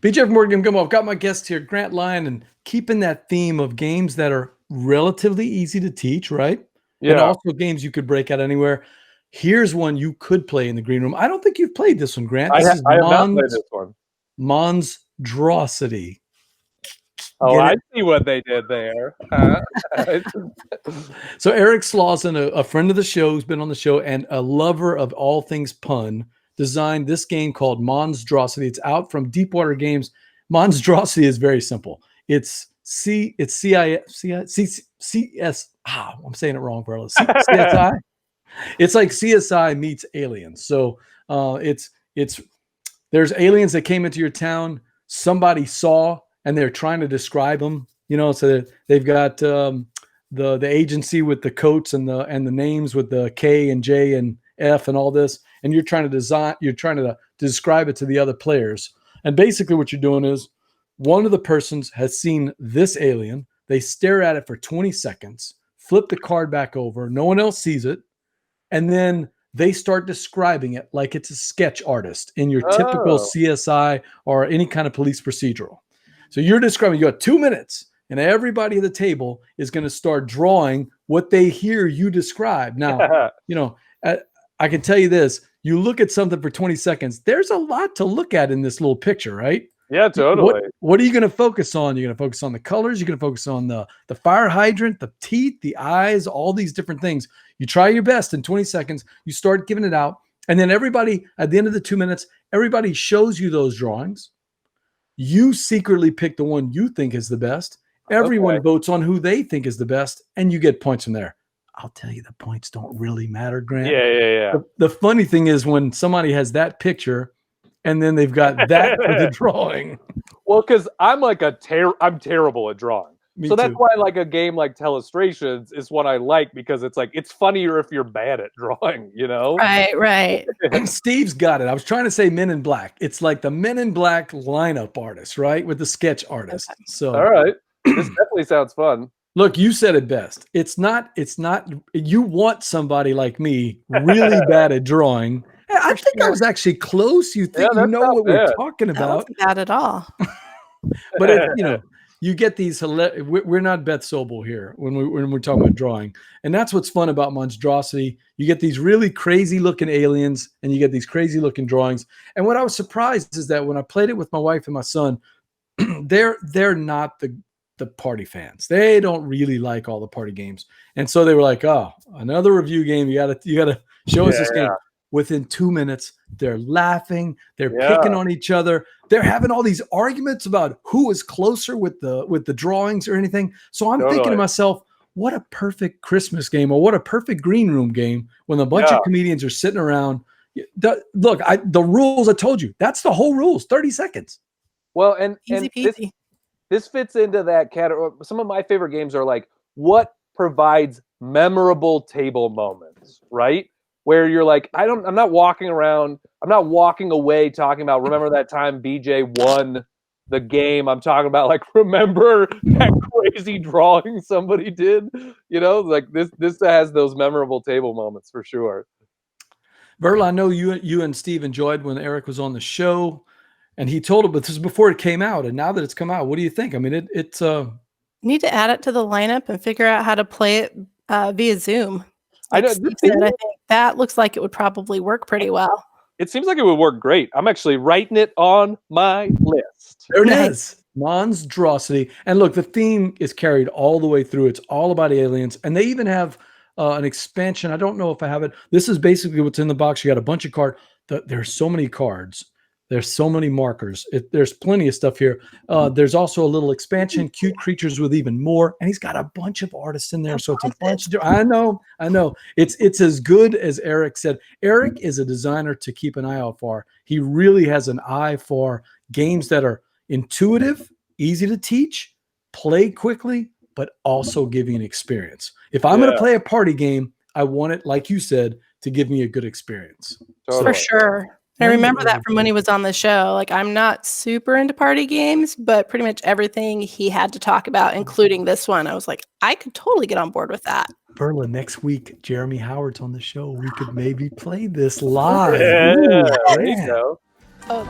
BJ from Game Gumbo. I've got my guest here, Grant Lyon, and keeping that theme of games that are relatively easy to teach, right? Yeah. And also games you could break out anywhere. Here's one you could play in the green room. I don't think you've played this one, Grant. I have not played this one. MonsDRAWsity. Oh, I see what they did there. So Eric Slauson, a friend of the show, who's been on the show and a lover of all things pun, designed this game called MonsDRAWsity. It's out from Deepwater Games. MonsDRAWsity is very simple. I'm saying it wrong, Verla. CSI. It's like CSI meets aliens. So there's aliens that came into your town. Somebody saw, and they're trying to describe them. So they've got the agency with the coats and the names with the K and J and F and all this, and you're trying to describe it to the other players. And basically what you're doing is one of the persons has seen this alien. They stare at it for 20 seconds, flip the card back over. No one else sees it. And then they start describing it like it's a sketch artist in your typical CSI or any kind of police procedural. So you're describing, you got 2 minutes, and everybody at the table is going to start drawing what they hear you describe. Now, I can tell you this, you look at something for 20 seconds, there's a lot to look at in this little picture, right? Yeah, totally. What are you going to focus on? You're going to focus on the colors. You're going to focus on the fire hydrant, the teeth, the eyes, all these different things. You try your best in 20 seconds. You start giving it out. And then everybody, at the end of the 2 minutes, everybody shows you those drawings. You secretly pick the one you think is the best. Everyone votes on who they think is the best, and you get points from there. I'll tell you, the points don't really matter, Grant. Yeah. The funny thing is when somebody has that picture, and then they've got that for the drawing. Well, because I'm I'm terrible at drawing. So that's why like a game like Telestrations is what I like, because it's like it's funnier if you're bad at drawing, Right. Steve's got it. I was trying to say Men in Black. It's like the Men in Black lineup artist, right? With the sketch artist. So all right. This definitely sounds fun. Look, you said it best. It's not you want somebody like me really bad at drawing. I think I was actually close. You think you know what we're talking about? That wasn't bad at all. But you get these. We're not Beth Sobel here when we're talking about drawing, and that's what's fun about MonsDRAWsity. You get these really crazy looking aliens, and you get these crazy looking drawings. And what I was surprised is that when I played it with my wife and my son, they're not the party fans. They don't really like all the party games, and so they were like, "Oh, another review game. You gotta show us this game." Within 2 minutes, they're laughing, they're picking on each other, they're having all these arguments about who is closer with the drawings or anything. So I'm thinking to myself, what a perfect Christmas game, or what a perfect green room game when a bunch of comedians are sitting around. Look, the rules I told you, that's the whole rules, 30 seconds. Well, and easy peasy. This fits into that category. Some of my favorite games are like what provides memorable table moments, right? Where you're like, I'm not walking away talking about, remember that time BJ won the game. I'm talking about like, remember that crazy drawing somebody did? Like this has those memorable table moments for sure. Verla, I know you and Steve enjoyed when Eric was on the show, and he told him, but this is before it came out, and now that it's come out, what do you think? I mean, it's need to add it to the lineup and figure out how to play it via Zoom. I know. I think that looks like it would probably work pretty well. It seems like it would work great. I'm actually writing it on my list. There it is. MonsDRAWsity. And look, the theme is carried all the way through. It's all about aliens. And they even have an expansion. I don't know if I have it. This is basically what's in the box. You got a bunch of cards. There's so many cards. There's so many markers. There's plenty of stuff here. There's also a little expansion, cute creatures with even more. And he's got a bunch of artists in there. So it's a bunch of, I know. It's as good as Eric said. Eric is a designer to keep an eye out for. He really has an eye for games that are intuitive, easy to teach, play quickly, but also give you an experience. If I'm going to play a party game, I want it, like you said, to give me a good experience. For sure. I remember that from when he was on the show. Like, I'm not super into party games, but pretty much everything he had to talk about, including this one, I was like, I could totally get on board with that. Verla, next week, Jeremy Howard's on the show. We could maybe play this live. Yeah, there you go. Oh,